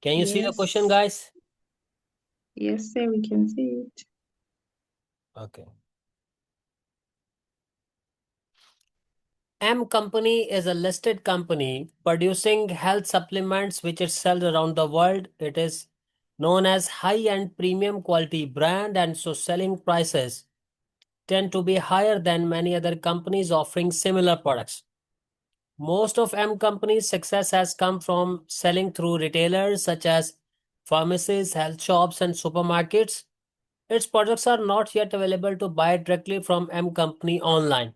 Can you see the question, Yes. guys? Yes, sir, we can see it. Okay. M Company is a listed company producing health supplements which is sold around the world. It is known as high-end premium quality brand, and so selling prices tend to be higher than many other companies offering similar products. Most of M Company's success has come from selling through retailers such as pharmacies, health shops, and supermarkets. Its products are not yet available to buy directly from M Company online.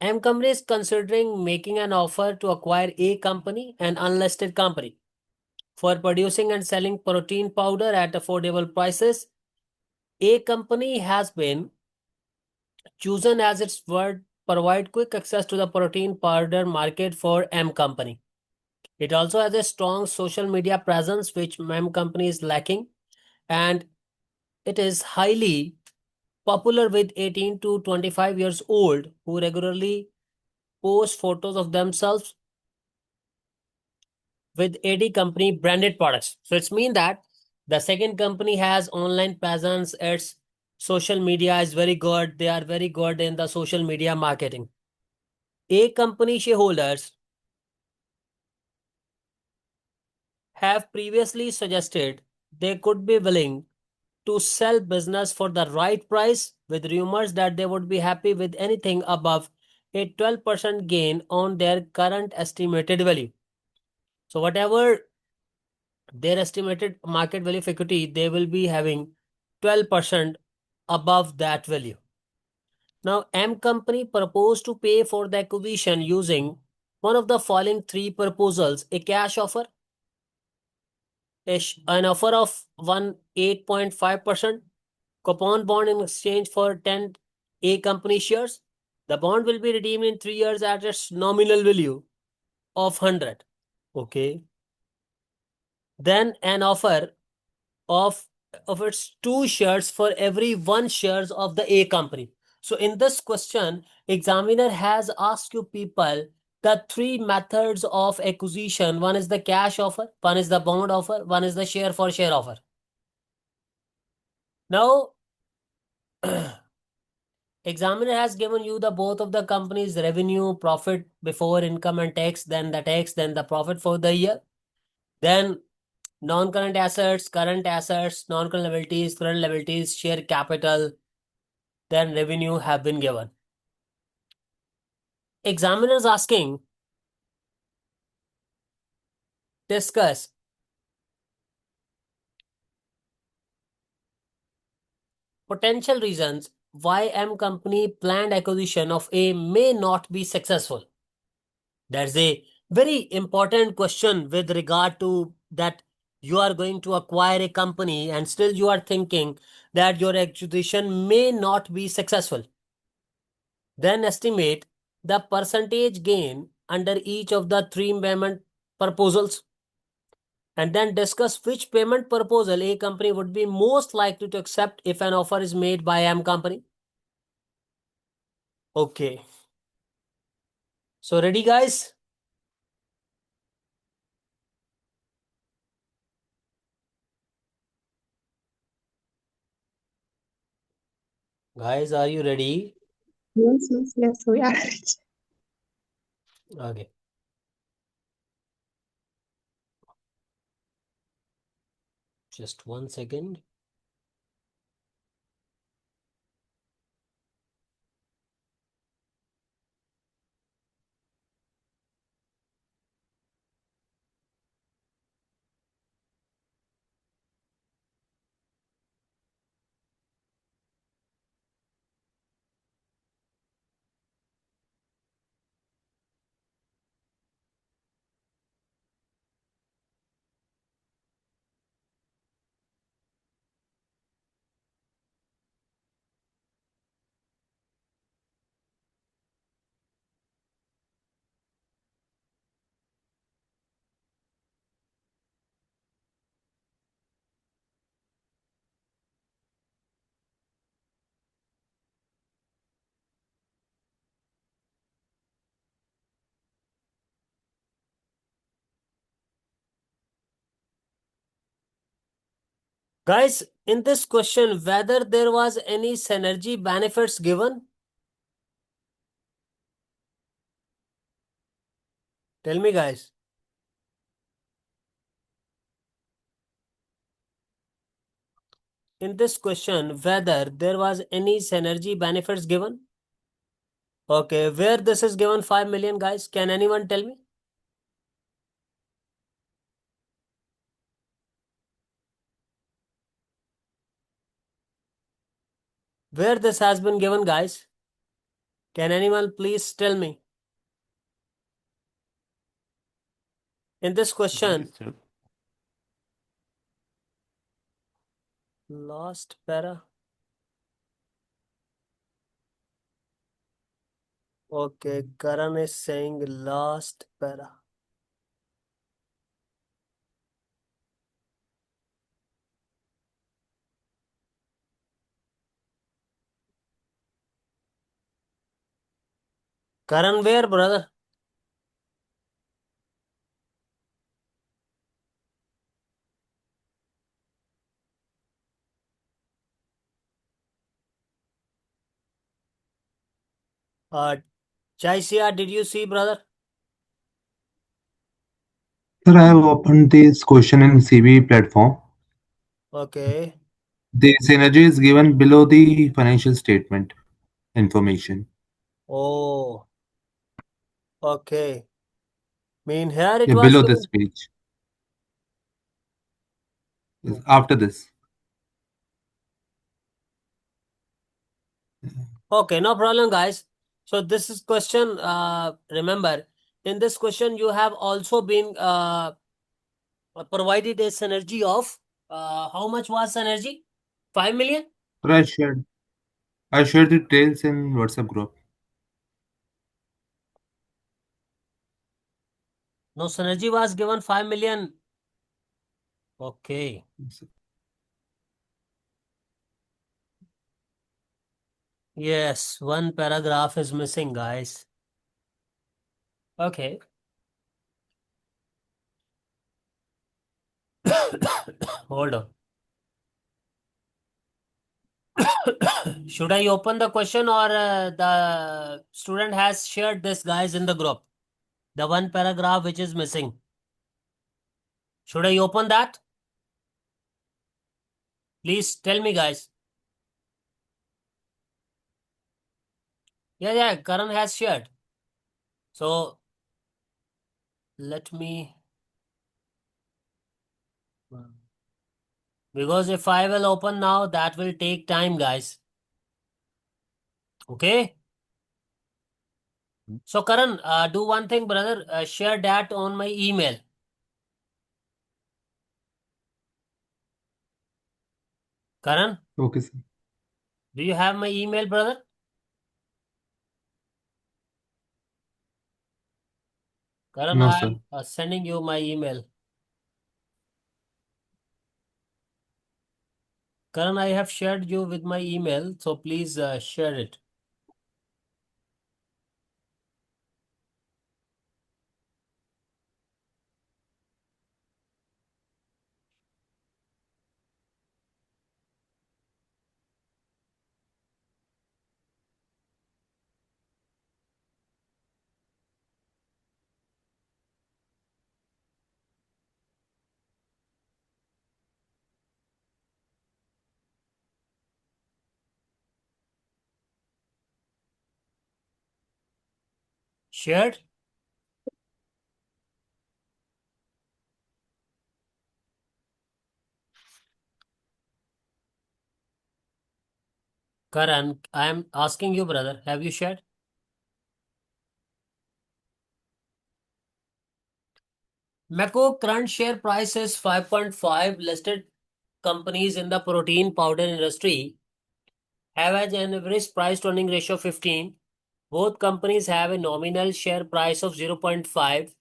M Company is considering making an offer to acquire A Company, an unlisted company, for producing and selling protein powder at affordable prices. A Company has been chosen as its word provide quick access to the protein powder market for M Company. It also has a strong social media presence, which M Company is lacking, and it is highly popular with 18 to 25 years old who regularly post photos of themselves with AD company branded products. So it's mean that the second company has online presence, its social media is very good. They are very good in the social media marketing. A company shareholders have previously suggested they could be willing to sell business for the right price, with rumors that they would be happy with anything above a 12% gain on their current estimated value. So whatever their estimated market value of equity, they will be having 12% above that value. Now, M Company proposed to pay for the acquisition using one of the following three proposals: a cash offer, an offer of 8.5%, coupon bond in exchange for 10 A Company shares. The bond will be redeemed in 3 years at its nominal value of 100. Okay. Then an offer of its two shares for every one shares of the A Company. So in this question, examiner has asked you people the three methods of acquisition. One is the cash offer, one is the bond offer, one is the share for share offer. Now, examiner has given you the both of the company's revenue, profit before income and tax, then the profit for the year. Then non-current assets, current assets, non-current liabilities, current liabilities, share capital, then revenue have been given. Examiners asking, discuss potential reasons why M Company planned acquisition of A may not be successful. That's a very important question with regard to that you are going to acquire a company and still you are thinking that your acquisition may not be successful. Then estimate the percentage gain under each of the three payment proposals, and then discuss which payment proposal A Company would be most likely to accept if an offer is made by M Company. Okay. So ready, guys? Guys, are you ready? Yes, yes, yes, we are. Okay. Just 1 second. Guys, in this question, whether there was any synergy benefits given? Tell me, guys. In this question, whether there was any synergy benefits given? Okay, where this is given 5 million, guys? Can anyone tell me? Where this has been given, guys? Can anyone please tell me? In this question, last para. Okay, Karan is saying last para. Karan, where, brother? Chaisia, did you see, brother? Sir, I have opened this question in CB platform. Okay. The synergy is given below the financial statement information. Oh, okay. Mean here it Yeah, was below this given. page. Yes, after this. Okay, no problem, guys. So this is question. Remember, in this question, you have also been provided a synergy of how much was synergy? 5 million? Sir, I shared the details in WhatsApp group. No, synergy was given 5 million. Okay. Yes, sir. Yes, one paragraph is missing, guys. Okay. Hold on. Should I open the question or the student has shared this, guys, in the group? The one paragraph which is missing. Should I open that? Please tell me, guys. Yeah, Karan has shared. So let me, because if I will open now, that will take time, guys. Okay. So Karan, do one thing, brother. Share that on my email. Karan, Okay, sir. do you have my email, brother? Karan, No, I sir. am sending you my email. Karan, I have shared you with my email, so please share it. Shared? Karan, I am asking you, brother, have you shared? Mako current share price is 5.5. Listed companies in the protein powder industry have an average price to earning ratio 15. Both companies have a nominal share price of 0.5.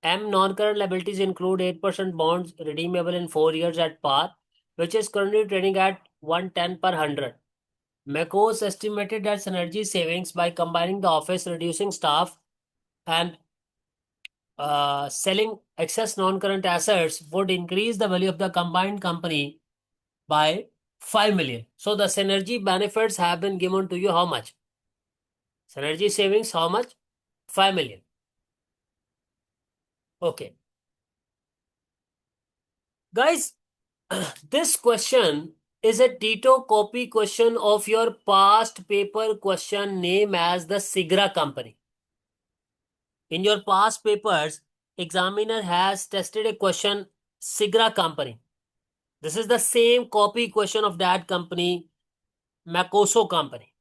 M non-current liabilities include 8% bonds redeemable in 4 years at par, which is currently trading at 110 per 100. Macos estimated that synergy savings by combining the office, reducing staff, and selling excess non-current assets would increase the value of the combined company by 5 million. So the synergy benefits have been given to you how much? Synergy savings how much? 5 million. Okay. Guys, this question is a Tito copy question of your past paper question name as the Sigra company. In your past papers, examiner has tested a question Sigra company. This is the same copy question of that company, Macoso company.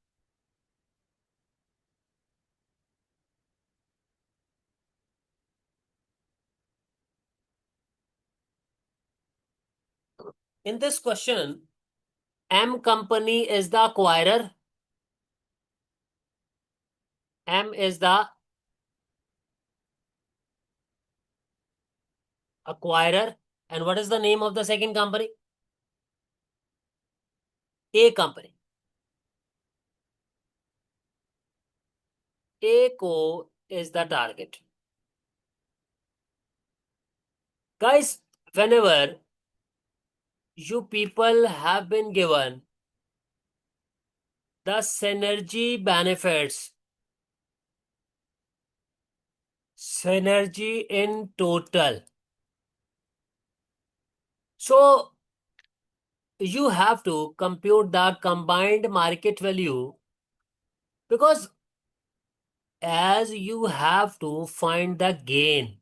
In this question, M company is the acquirer. M is the acquirer. And what is the name of the second company? A company. ACO is the target. Guys, whenever you people have been given the synergy benefits, synergy in total. So you have to compute the combined market value, because as you have to find the gain.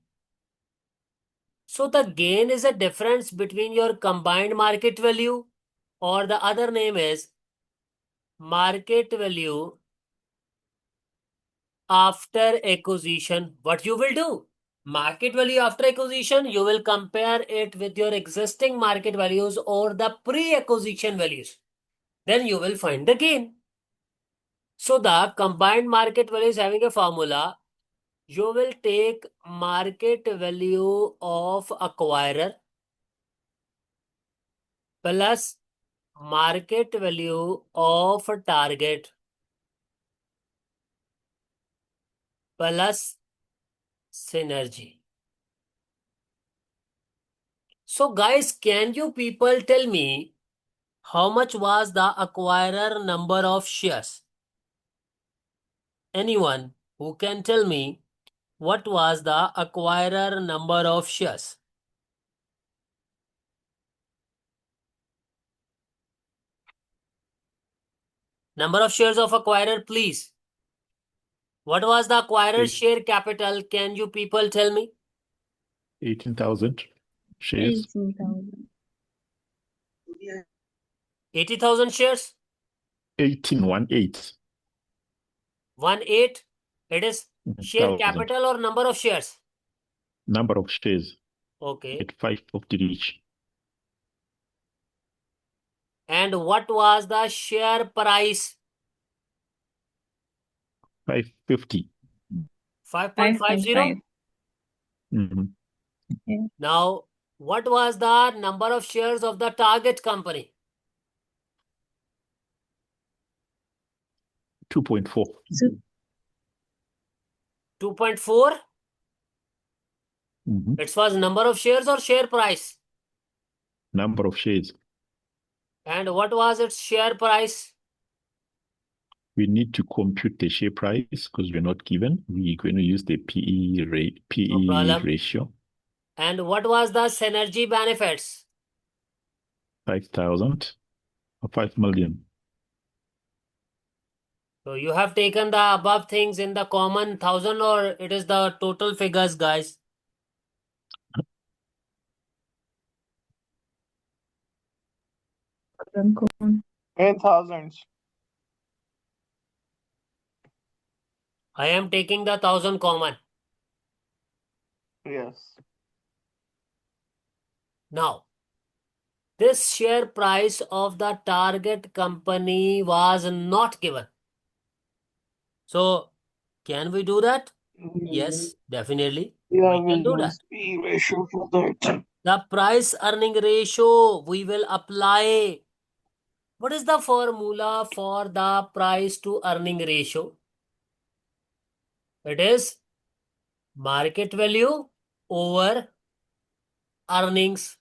So the gain is a difference between your combined market value, or the other name is market value after acquisition. What you will do? Market value after acquisition, you will compare it with your existing market values or the pre-acquisition values. Then you will find the gain. So the combined market value is having a formula. You will take market value of acquirer plus market value of target plus synergy. So guys, can you people tell me how much was the acquirer number of shares? Anyone who can tell me what was the acquirer number of shares? Number of shares of acquirer, please. What was the acquirer share capital? Can you people tell me? 18,000 shares. 18,000. 80,000 shares? 18. 18. It is share 1,000. capital or number of shares? Number of shares Okay. at 550 each. And what was the share price? 550. 5.50? Mhm. Now, what was the number of shares of the target company? 2.4. 2.4? Mhm. It was number of shares or share price? Number of shares. And what was its share price? We need to compute the share price because we're not given. We're going to use the PE rate, No problem. ratio. And what was the synergy benefits? 5,000 or 5 million. So you have taken the above things in the common 1,000, or it is the total figures, guys? Common. 8,000. I am taking the 1,000 common. Yes. Now, this share price of the target company was not given. So, can we do that? Yes, definitely. Yeah, We can we'll do that. use P ratio for that. The price earning ratio we will apply. What is the formula for the price to earning ratio? It is market value over earnings.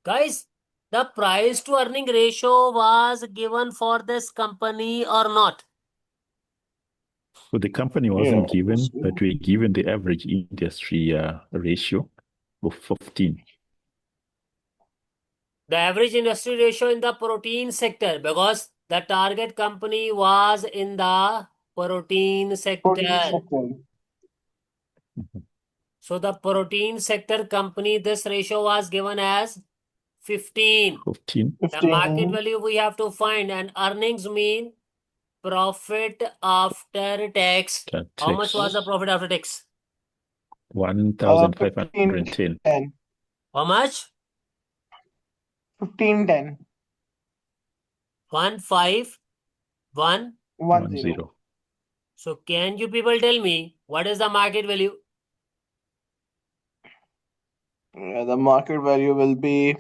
Guys, the price to earning ratio was given for this company or not? So the company wasn't Yeah, given, so- but we're given the average industry ratio of 15. The average industry ratio in the protein sector, because the target company was in the protein sector. 47. So the protein sector company, this ratio was given as 15. 15. The market 15. value we have to find, and earnings mean profit after tax. That How much takes was the profit after tax? 1,510. 10. How much? 1510. 151. 10. So can you people tell me what is the market value? The market value will be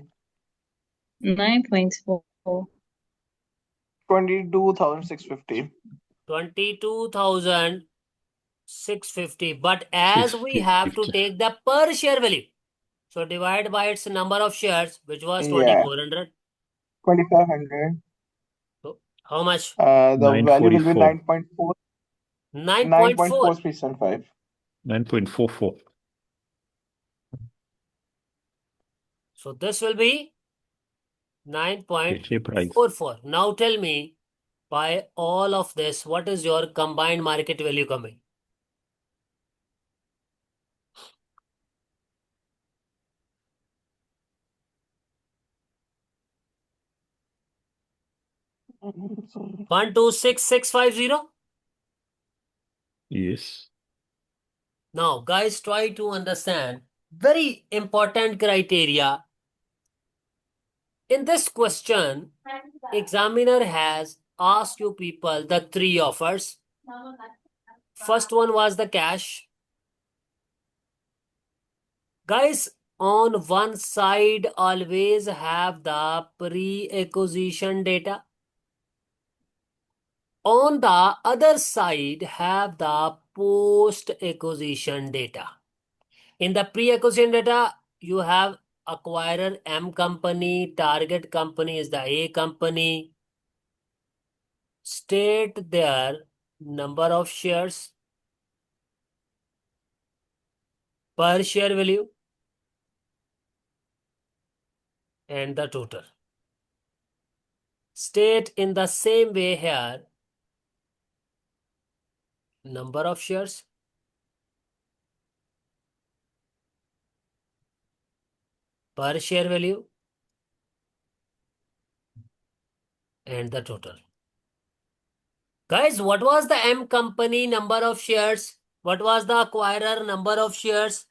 9.4. 22,650. 22,650. But as we have to 650. take the per share value, so divide by its number of shares, which was Yeah. 2,400. 2,500. So how much? The value will be 944. 9.4. 9.4375. 9.44. So this will be The share price. 9.44. Now tell me, by all of this, what is your combined market value coming? Sorry. 126,650. Yes. Now, guys, try to understand very important criteria. In this question, examiner has asked you people the three offers. First one was the cash. Guys, on one side, always have the pre-acquisition data. On the other side, have the post-acquisition data. In the pre-acquisition data, you have acquirer M company, target company is the A company. State their number of shares, per share value, and the total. State in the same way here, number of shares, per share value, and the total. Guys, what was the M company number of shares? What was the acquirer number of shares?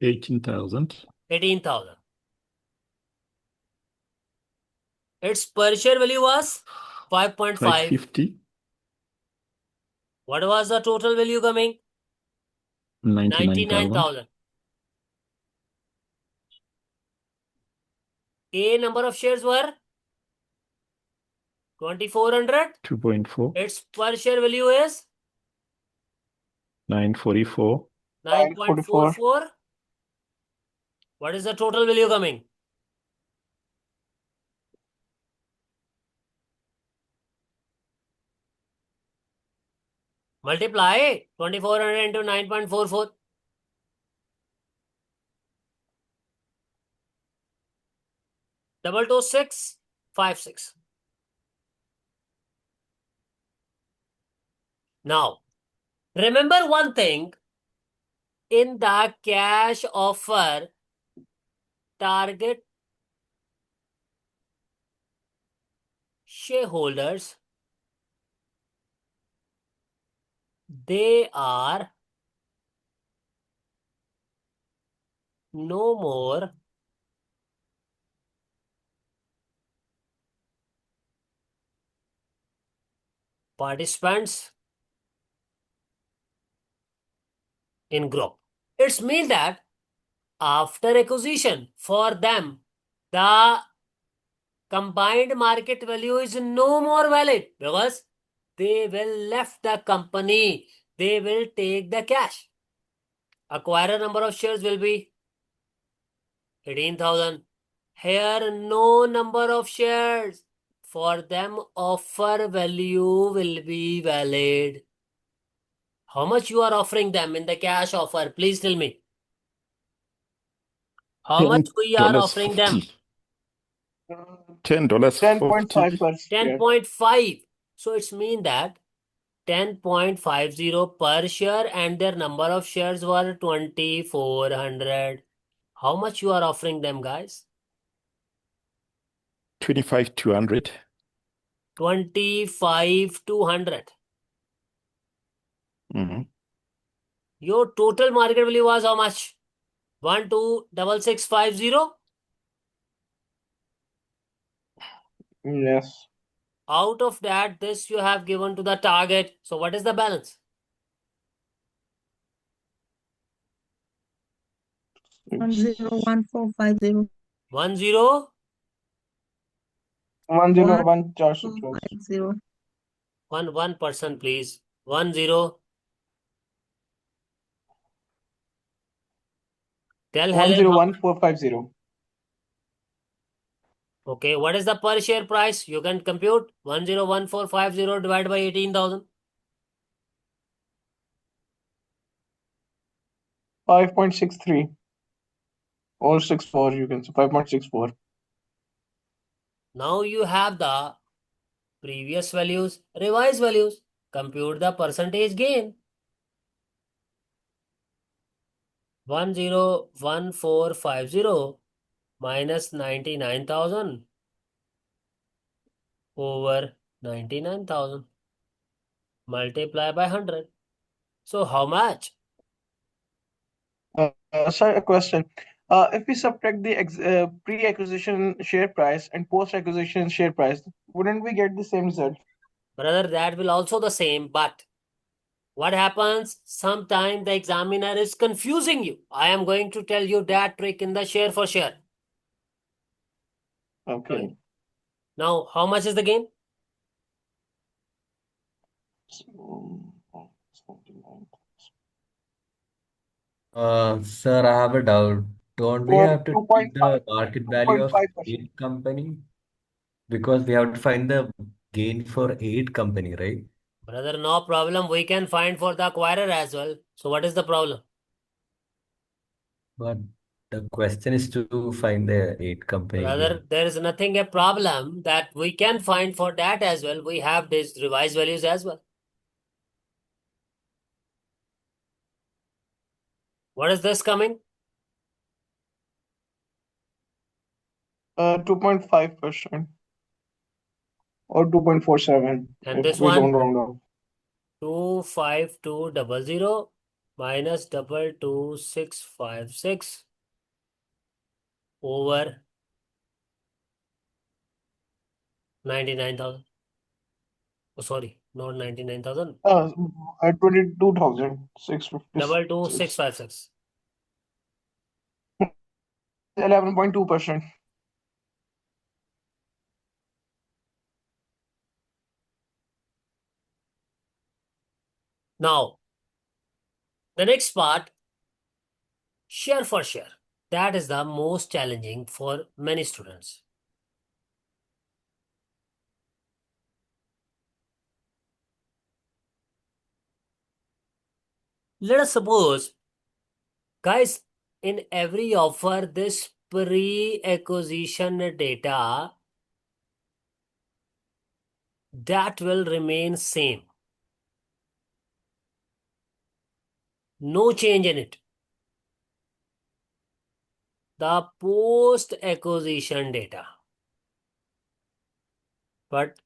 18,000. 18,000. Its per share value was 5.5. 550. What was the total value coming? 99,000. A number of shares were 2,400. 2.4. Its per share value is 944. 9.44. What is the total value coming? Multiply 2,400 into 9.44. Double 2656. Now, remember one thing. In the cash offer, target shareholders, they are no more participants in group. It means that after acquisition, for them, the combined market value is no more valid because they will left the company. They will take the cash. Acquirer number of shares will be 18,000. Here, no number of shares. For them, offer value will be valid. How much you are offering them in the cash offer? Please tell me. How much we are offering them? $10.50. $10.5 per share. 10.5. So it's mean that 10.50 per share and their number of shares were 2,400. How much you are offering them, guys? 25,200. 25,200. Mhm. Your total market value was how much? 126650. Yes. Out of that, this you have given to the target. So what is the balance? 101450. 10. 101450. 1% please. 10. Tell Helen. 101450. Okay, what is the per share price? You can compute 101450 divided by 18,000. 5.63 or 64, you can say 5.64. Now you have the previous values, revised values. Compute the percentage gain. 101450 minus 99,000 over 99,000 multiply by 100. So how much? Sir, a question. If we subtract the pre-acquisition share price and post-acquisition share price, wouldn't we get the same result? Brother, that will also the same, but what happens? Sometime the examiner is confusing you. I am going to tell you that trick in the share for share. Okay. Now, how much is the gain? So, 79. Sir, I have a doubt. Don't we For have to take 2.5, the market value of 2.5%. 8 company? Because we have to find the gain for 8 company, right? Brother, no problem. We can find for the acquirer as well. So what is the problem? But the question is to find the 8 company Brother, gain. there is nothing a problem that we can find for that as well. We have these revised values as well. What is this coming? 2.5% or 2.47 And if this we don't one? round off. 25200 minus 22656 over 99,000. Oh, sorry, not 99,000. 22,656. 22656. 11.2%. Now, the next part, share for share. That is the most challenging for many students. Let us suppose, guys, in every offer, this pre-acquisition data that will remain same. No change in it. The post-acquisition data. But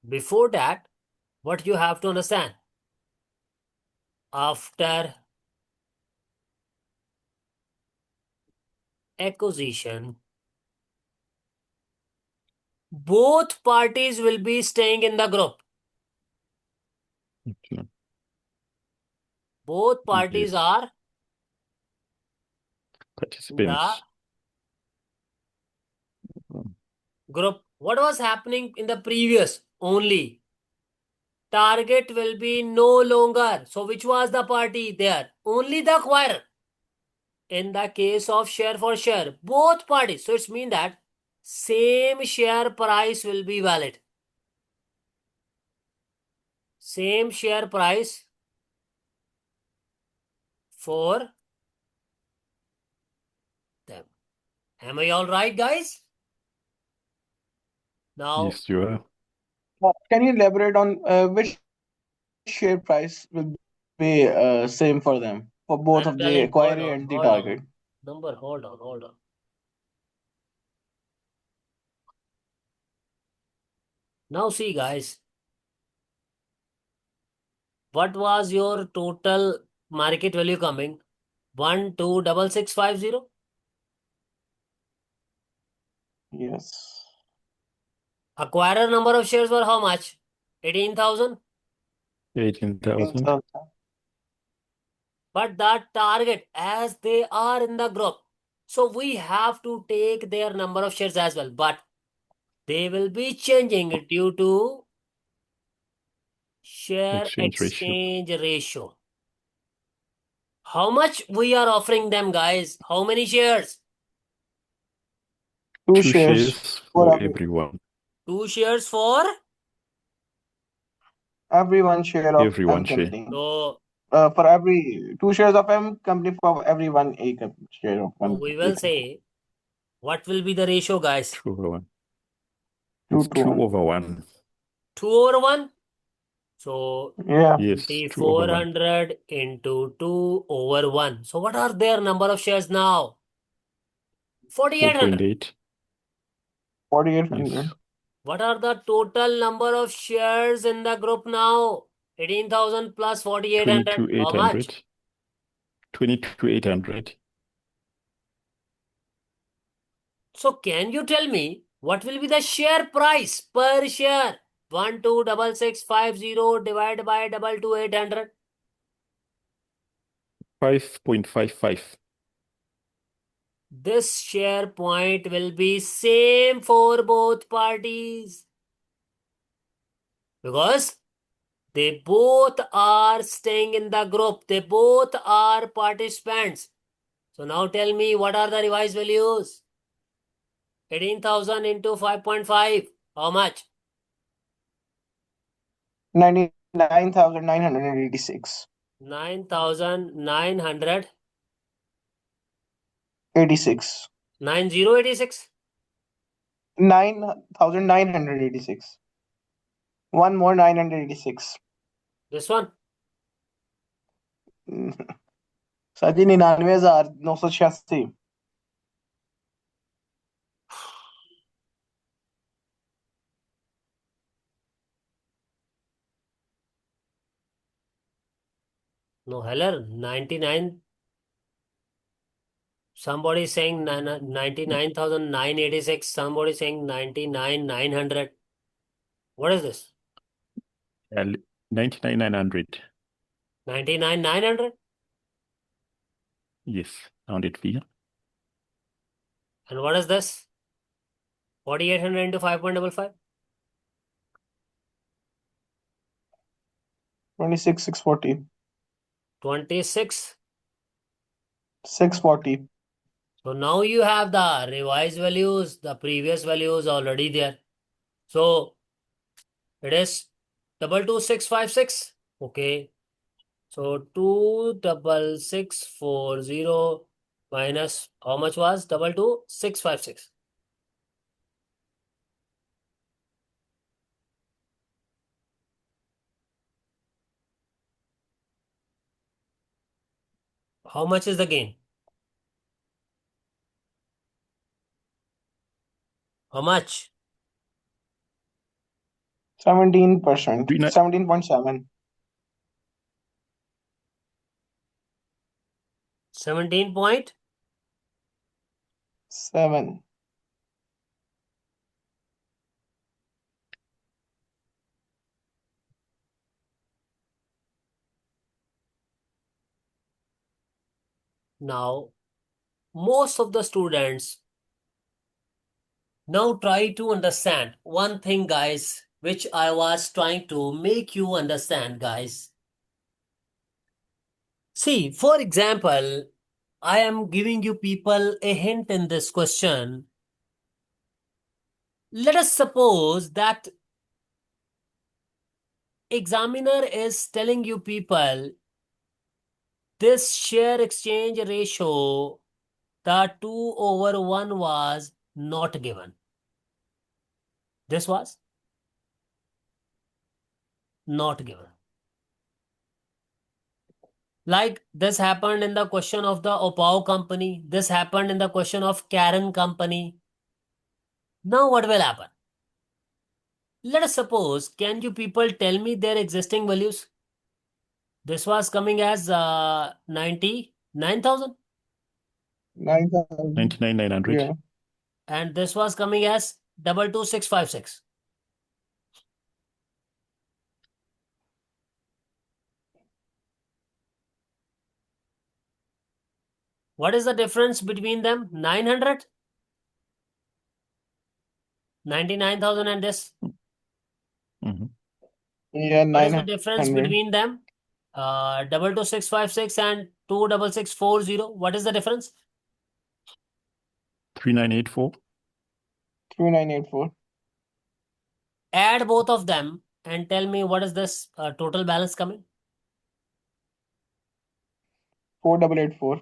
before that, what you have to understand, after acquisition, both parties will be staying in the group. Okay. Both parties Yes. are in Participants. the group. What was happening in the previous? Only target will be no longer. So which was the party there? Only the acquirer. in the case of share for share, both parties. So it's mean that same share price will be valid. Same share price for them. Am I all right, guys? Now, Yes, you are. Can you elaborate on which share price will be same for them, for both I'm of the telling, hold acquiree on, and the hold target? on. Number, hold on. Now see, guys, what was your total market value coming? 126650. Yes. Acquirer number of shares were how much? 18,000. 18,000. 18,000. But that target, as they are in the group, so we have to take their number of shares as well. But they will be changing it due to share Exchange ratio. exchange ratio. How much we are offering them, guys? How many shares? Two 2 shares shares for for everyone. 2 shares for. every one share of Everyone M share. company. So For every 2 shares of M company, for every one share of so one we A will company. say, what will be the ratio, guys? 2 over 1. 2 It's to 2 1. over 1. 2 over 1. So Yeah. Yes, 2 over 1. 2400 into 2 over 1. So what are their number of shares now? 4800. 4.8. 4,800. Yes. What are the total number of shares in the group now? 18,000 plus 4,800. How much? 22,800. So can you tell me what will be the share price per share? 126650 divided by 22,800. 5.55. This share point will be same for both parties because they both are staying in the group. They both are participants. So now tell me what are the revised values? 18,000 into 5.5. How much? 99,986. 9,900. 86. 9086. 9,986. One more 986. This one. Sir ji 99,986. No, Heller. 99. Somebody is saying 99,986. Somebody is saying 99,900. What is this? 99,900. 99,900? Yes, rounded figure. And what is this? 4,800 into 5.55? 26,640. 26. 640. So now you have the revised values, the previous values already there. So it is 22656. Okay. So 26640 minus how much was 22656? How much is the gain? How much? 17%. 39 17.7. 17 point. 7. Now, most of the students now try to understand one thing, guys, which I was trying to make you understand, guys. See, for example, I am giving you people a hint in this question. Let us suppose that examiner is telling you people this share exchange ratio, the 2/1 was not given. This was not given. Like this happened in the question of the Opao company. This happened in the question of Karen company. Now what will happen? Let us suppose, can you people tell me their existing values? This was coming as 99,000 9,000. 99,900. Yeah. and this was coming as 22,656. What is the difference between them? 900, 99,000 and this. Mhm. Yeah, What is the difference 900. between them? 22,656 and 26640. What is the difference? 3984. 2984. Add both of them and tell me what is this total balance coming? 4884.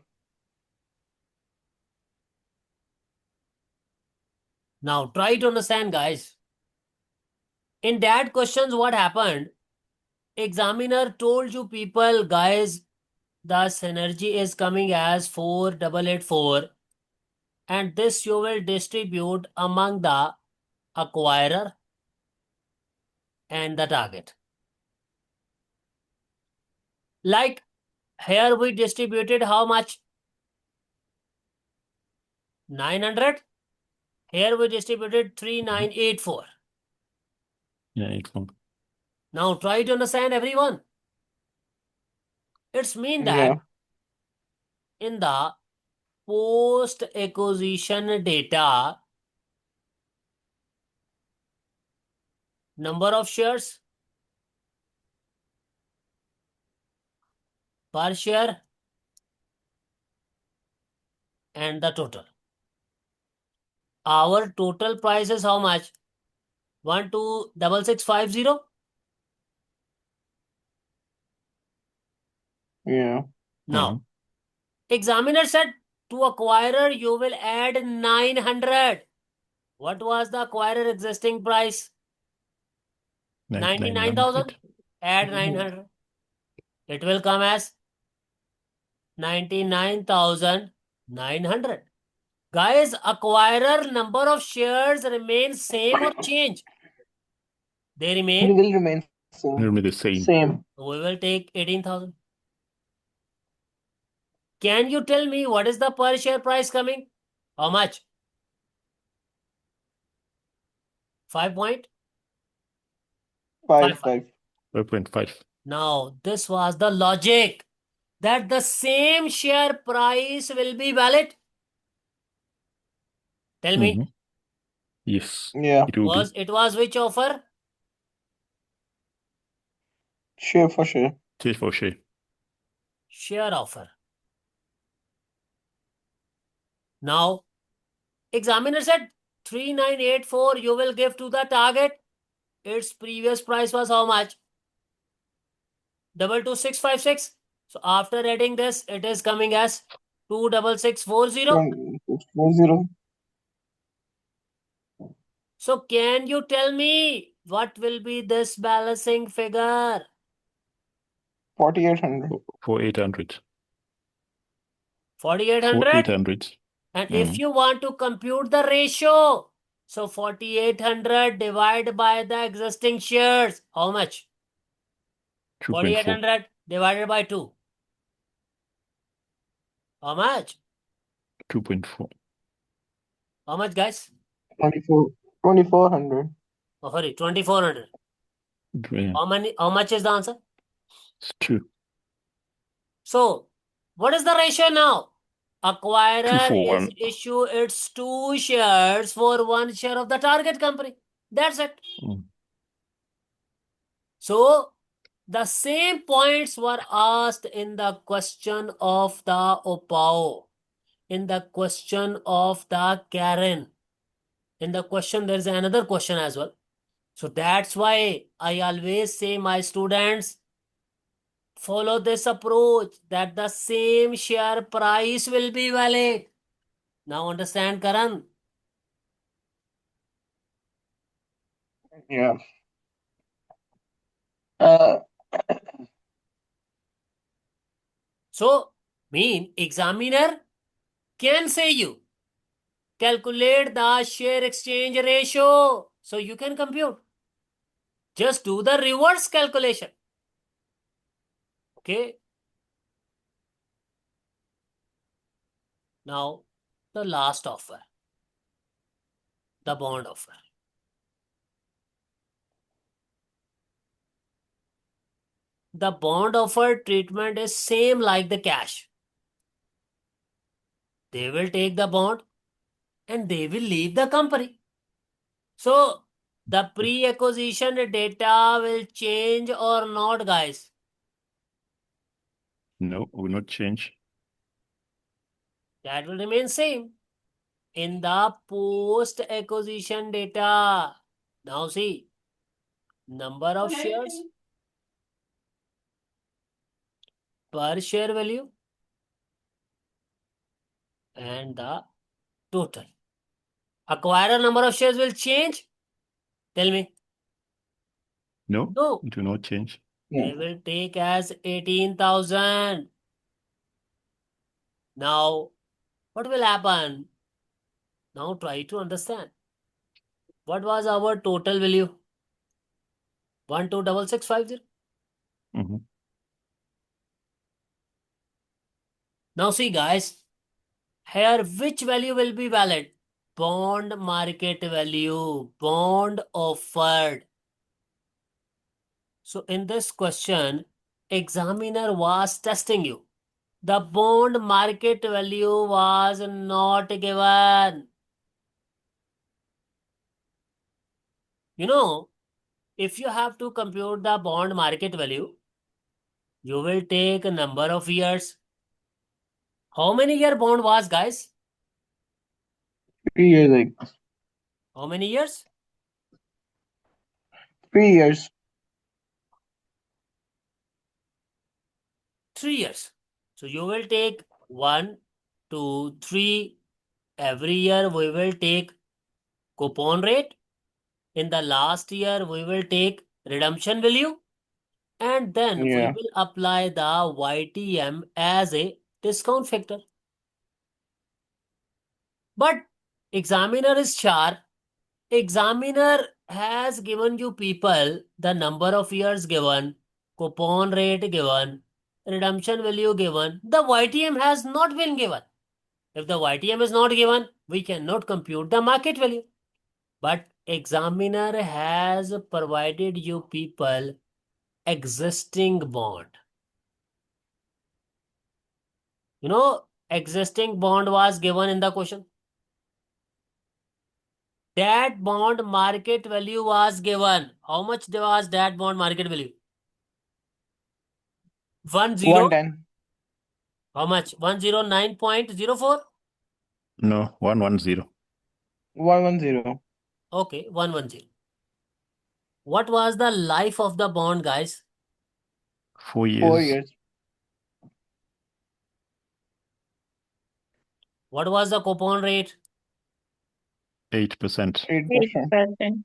Now try to understand, guys. In that questions, what happened? Examiner told you people, guys, the synergy is coming as 4884 and this you will distribute among the acquirer and the target. Like here we distributed how much? 900. Here we distributed 3984. Yeah, 84. Now try to understand, everyone. It's mean that Yeah. in the post acquisition data, number of shares per share and the total. Our total price is how much? 126650. Yeah. Now, examiner said to acquirer you will add 900. What was the acquirer existing price? 99,000. Add 900. It will come as 99,900. Guys, acquirer number of shares remain same or change? They It remain. will remain same. It'll be the same. Same. We will take 18,000. Can you tell me what is the per share price coming? How much? 5.55. 5. 5.5. Now, this was the logic that the same share price will be valid. Tell me, Mhm. Yes, Yeah. it will be. it was which offer? Share for share. Share for share. Share offer. Now, examiner said 3984 you will give to the target. Its previous price was how much? 22,656. So after adding this, it is coming as 26640. 40. So can you tell me what will be this balancing figure? 4800. For 800. 4800. 800. And if you want to compute the ratio, so 4800 divided by the existing shares, how much? 2.4. 4800 divided by 2. How much? 2.4. How much, guys? 2400. Oh, sorry, 2400. Yeah, How much is the answer? it's 2. So, what is the ratio now? 2 Acquirer for is 1. issue its 2 shares for 1 share of the target company. That's it. Mm. So, the same points were asked in the question of the Opao. in the question of the Karen. In the question, there is another question as well. So that's why I always say, my students, follow this approach that the same share price will be valid. Now understand, Karan? Yeah. Uh, So, examiner can say you calculate the share exchange ratio. So you can compute. Just do the reverse calculation. Okay. Now, the last offer, the bond offer. The bond offer treatment is same like the cash. They will take the bond and they will leave the company. So, the pre-acquisition data will change or not, guys? No, will not change. That will remain same. In the post-acquisition data, now see, number of shares per share value and the total. Acquirer number of shares will change? Tell me. No, No. do not change. yeah. They will take as 18,000. Now, what will happen? Now try to understand. What was our total value? 126650. Mhm. Now see, guys, here which value will be valid? Bond market value, bond offered. So in this question, examiner was testing you. The bond market value was not given. You know, if you have to compute the bond market value, you will take a number of years. How many year bond was, guys? 3 years, like How many years? 3 years. 3 years. So you will take 1, 2, 3. Every year we will take coupon rate. In the last year, we will take redemption value. And then we Yeah. will apply the YTM as a discount factor. But examiner is sharp. Examiner has given you people the number of years given, coupon rate given, redemption value given. The YTM has not been given. If the YTM is not given, we cannot compute the market value. But examiner has provided you people existing bond. You know, existing bond was given in the question. That bond market value was given. How much was that bond market value? 10. 110. How much? 109.04? No, 110. 110. Okay, 110. What was the life of the bond, guys? 4 years. 4 years. What was the coupon rate? 8%. 8%. 8%.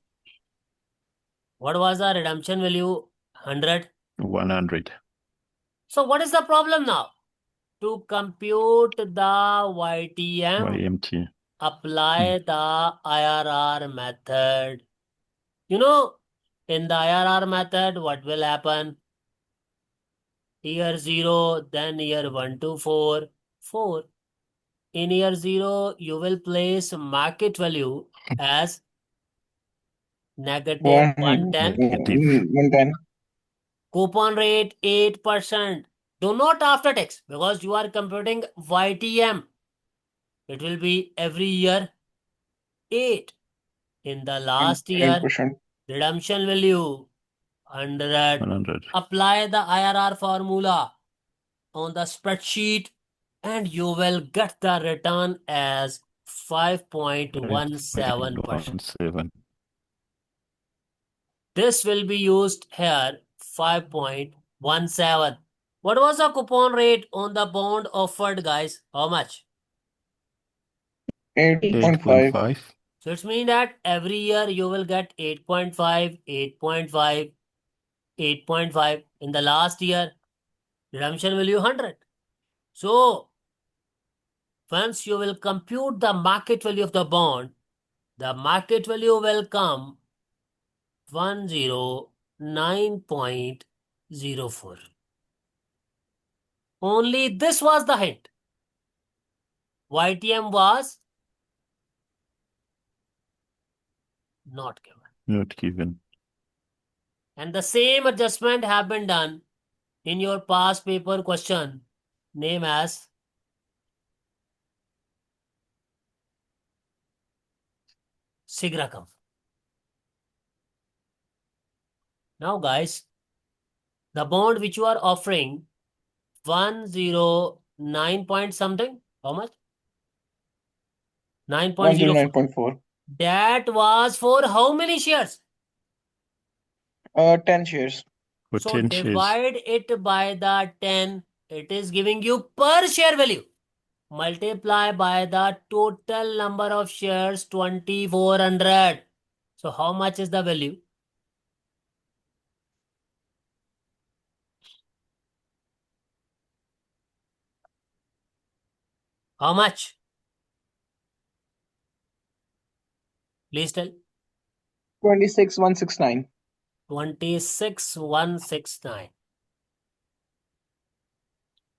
What was the redemption value? 100. 100. So what is the problem now? To compute the YTM, YMT. apply the IRR method. You know, in the IRR method, what will happen? Year 0, then year 1 to 4, 4. In year 0, you will place market value as negative 110. Negative. 110. Coupon rate 8%. Do not after tax because you are computing YTM. It will be every year 8. In the last year, 8%. redemption value 100. 100. Apply the IRR formula on the spreadsheet. and you will get the return as 5.17%. 5.17. This will be used here, 5.17. What was the coupon rate on the bond offered, guys? How much? 8.5. 8.5. So it means that every year you will get 8.5, 8.5, 8.5. In the last year, redemption value 100. So once you will compute the market value of the bond, the market value will come 109.04. Only this was the hint. YTM was not given. Not given. And the same adjustment have been done in your past paper question, name as SIGRACOM. Now, guys, the bond which you are offering 109 point something, how much? 9.04. 109.4. That was for how many shares? 10 shares. For So 10 shares. divide it by the 10. It is giving you per share value. Multiply by the total number of shares 2400. So how much is the value? How much? Please tell. 26,169. 26,169.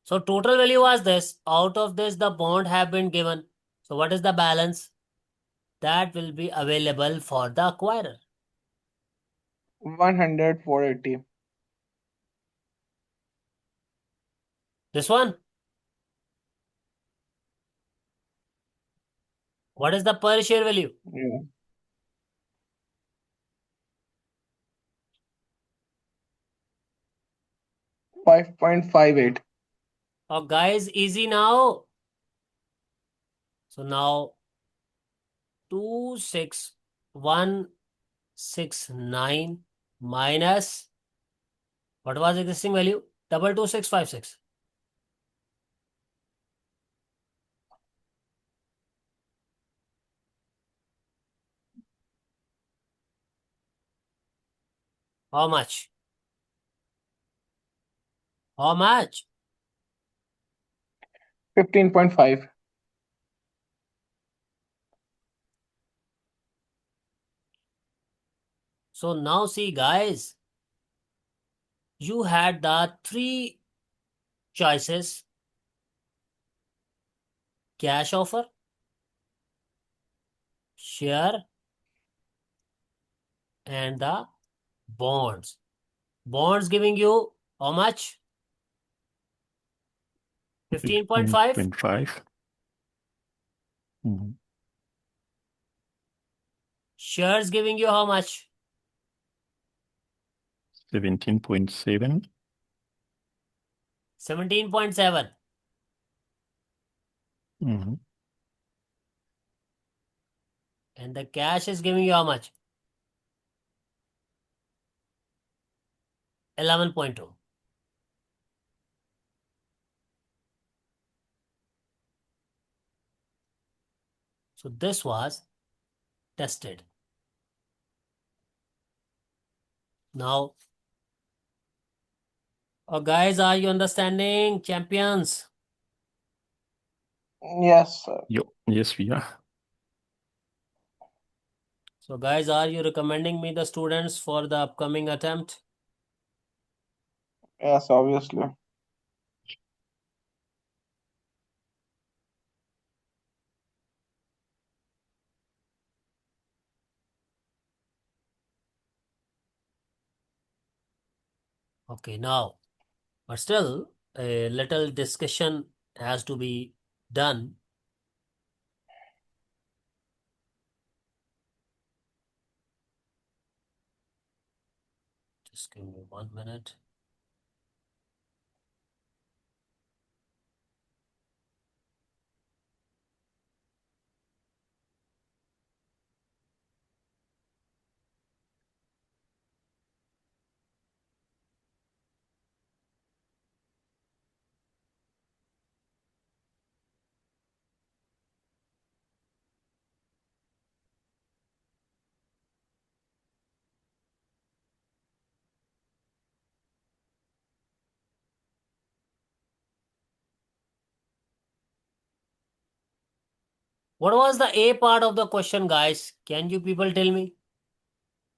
So total value was this. Out of this, the bond have been given. So what is the balance? That will be available for the acquirer. 100, 480. This one. What is the per share value? Yeah. 5.58. Oh, guys, easy now. So now 26,169 minus what was existing value? 22656. How much? How much? 15.5. So now see, guys, you had the three choices: cash offer, share, and the bonds. Bonds giving you how much? 15.5. 15.5. Mhm. Shares giving you how much? 17.7. 17.7. Mhm. And the cash is giving you how much? 11.2. So this was tested. Now, guys, are you understanding, champions? Yes, sir. Yes, we are. So, guys, are you recommending me the students for the upcoming attempt? Yes, obviously. Okay, now, but still, a little discussion has to be done. Just give me 1 minute. What was the A part of the question, guys? Can you people tell me?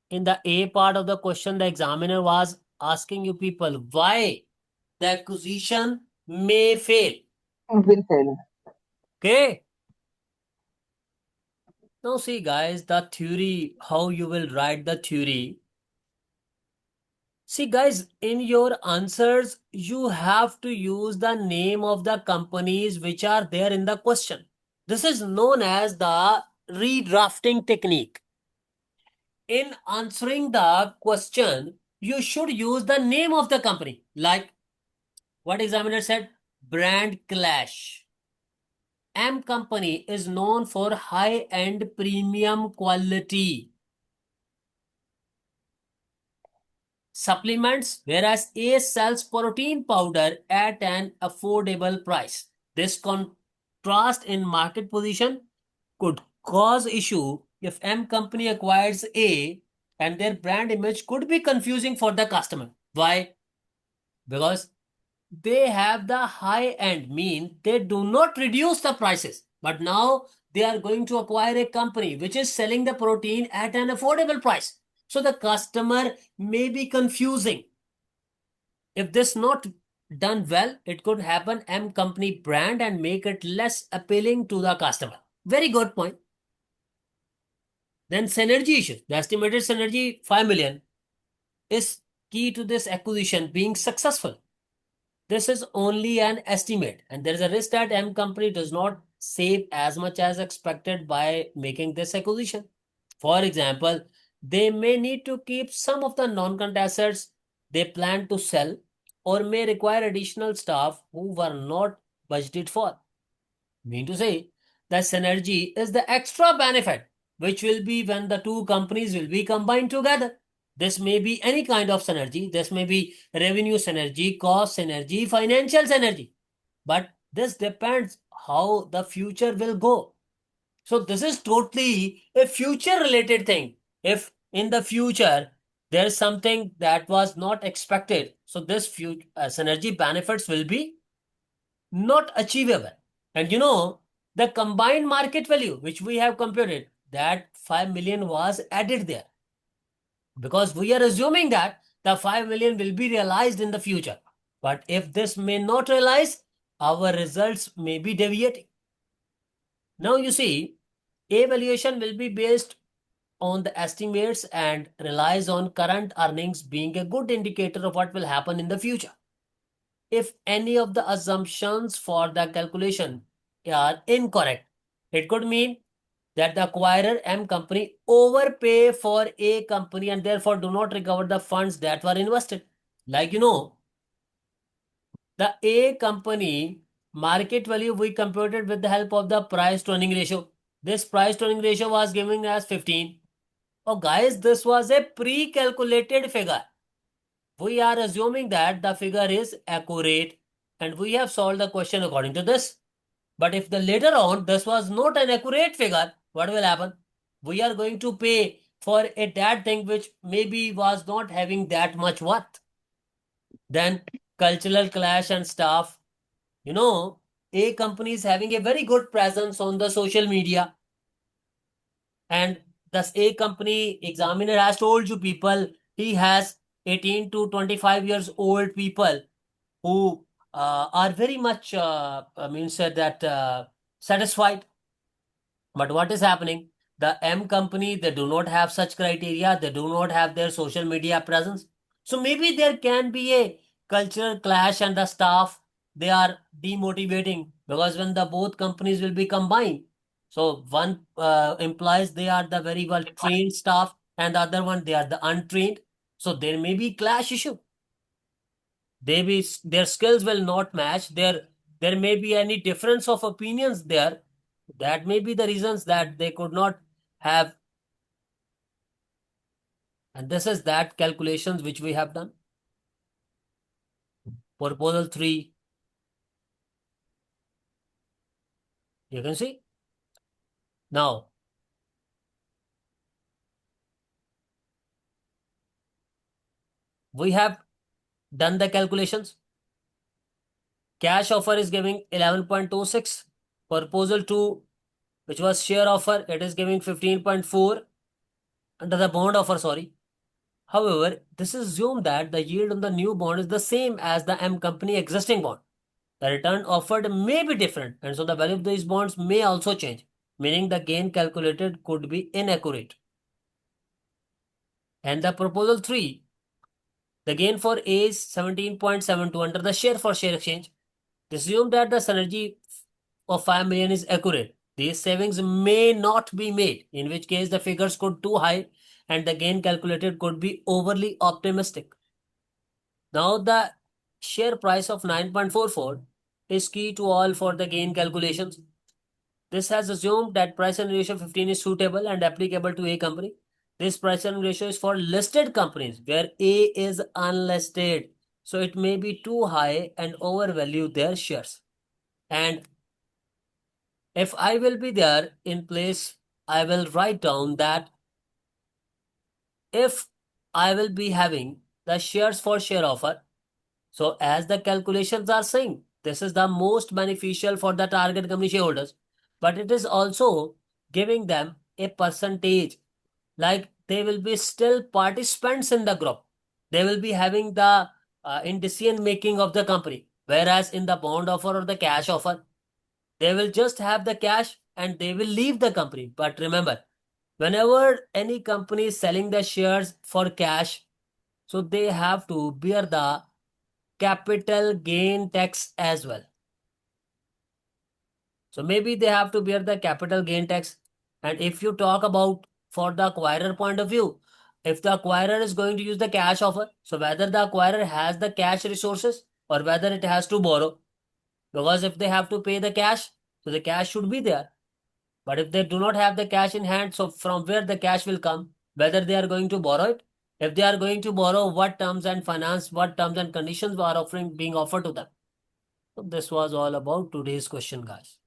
In the A part of the question, the examiner was asking you people why the acquisition may fail. Will fail. Okay. Now see, guys, the theory, how you will write the theory. See, guys, in your answers, you have to use the name of the companies which are there in the question. This is known as the redrafting technique. In answering the question, you should use the name of the company. Like what examiner said, brand clash. M company is known for high-end premium quality supplements, whereas A sells protein powder at an affordable price. This contrast in market position could cause issue if M company acquires A, and their brand image could be confusing for the customer. Why? Because they have the high end, mean they do not reduce the prices, but now they are going to acquire a company which is selling the protein at an affordable price. So the customer may be confusing. If this not done well, it could happen M company brand and make it less appealing to the customer. Very good point. Then synergy issue. The estimated synergy 5 million is key to this acquisition being successful. This is only an estimate, and there is a risk that M company does not save as much as expected by making this acquisition. For example, they may need to keep some of the non-current assets they plan to sell, or may require additional staff who were not budgeted for. Mean to say, the synergy is the extra benefit, which will be when the two companies will be combined together. This may be any kind of synergy. This may be revenue synergy, cost synergy, financial synergy. But this depends how the future will go. So this is totally a future related thing. If in the future there's something that was not expected, so this future synergy benefits will be not achievable. And you know, the combined market value which we have computed, that 5 million was added there, because we are assuming that the 5 million will be realized in the future. But if this may not realize, our results may be deviating. Now you see, evaluation will be based on the estimates and relies on current earnings being a good indicator of what will happen in the future. If any of the assumptions for the calculation are incorrect, it could mean that the acquirer M company overpay for A company and therefore do not recover the funds that were invested. Like, you know, the A company market value we computed with the help of the price to earning ratio. This price to earning ratio was given as 15. Oh, guys, this was a pre-calculated figure. We are assuming that the figure is accurate and we have solved the question according to this. But if the later on this was not an accurate figure, what will happen? We are going to pay for a that thing which maybe was not having that much worth. Then cultural clash and stuff. You know, A company is having a very good presence on the social media, and thus A company examiner has told you people he has 18 to 25 years old people who are very much said that satisfied. But what is happening? The M company, they do not have such criteria. They do not have their social media presence. So maybe there can be a cultural clash and the staff, they are demotivating, because when the both companies will be combined, so one implies they are the very well trained staff and the other one, they are the untrained. So there may be clash issue. Their skills will not match. There may be any difference of opinions there. That may be the reasons that they could not have. And this is that calculations which we have done. Proposal 3. You can see. Now, we have done the calculations. Cash offer is giving 11.26. Proposal 2 which was share offer, it is giving 15.4 under the bond offer, sorry. However, this is assumed that the yield on the new bond is the same as the M company existing bond. The return offered may be different, and so the value of these bonds may also change, meaning the gain calculated could be inaccurate. And the proposal 3, the gain for A is 17.72 under the share for share exchange. Assume that the synergy of 5 million is accurate. These savings may not be made, in which case the figures could too high and the gain calculated could be overly optimistic. Now the share price of 9.44 is key to all for the gain calculations. This has assumed that price earning ratio 15 is suitable and applicable to A company. This price earning ratio is for listed companies where A is unlisted. So it may be too high and overvalue their shares. And if I will be there in place, I will write down that if I will be having the shares for share offer, so as the calculations are saying, this is the most beneficial for the target company shareholders, but it is also giving them a percentage, like they will be still participants in the group. They will be having the in decision making of the company, whereas in the bond offer or the cash offer, they will just have the cash and they will leave the company. But remember, whenever any company is selling the shares for cash, so they have to bear the capital gain tax as well. So maybe they have to bear the capital gain tax. And if you talk about for the acquirer point of view, if the acquirer is going to use the cash offer, so whether the acquirer has the cash resources or whether it has to borrow, because if they have to pay the cash, so the cash should be there. But if they do not have the cash in hand, so from where the cash will come, whether they are going to borrow it, if they are going to borrow, what terms and finance, what terms and conditions are being offered to them. So this was all about today's question, guys.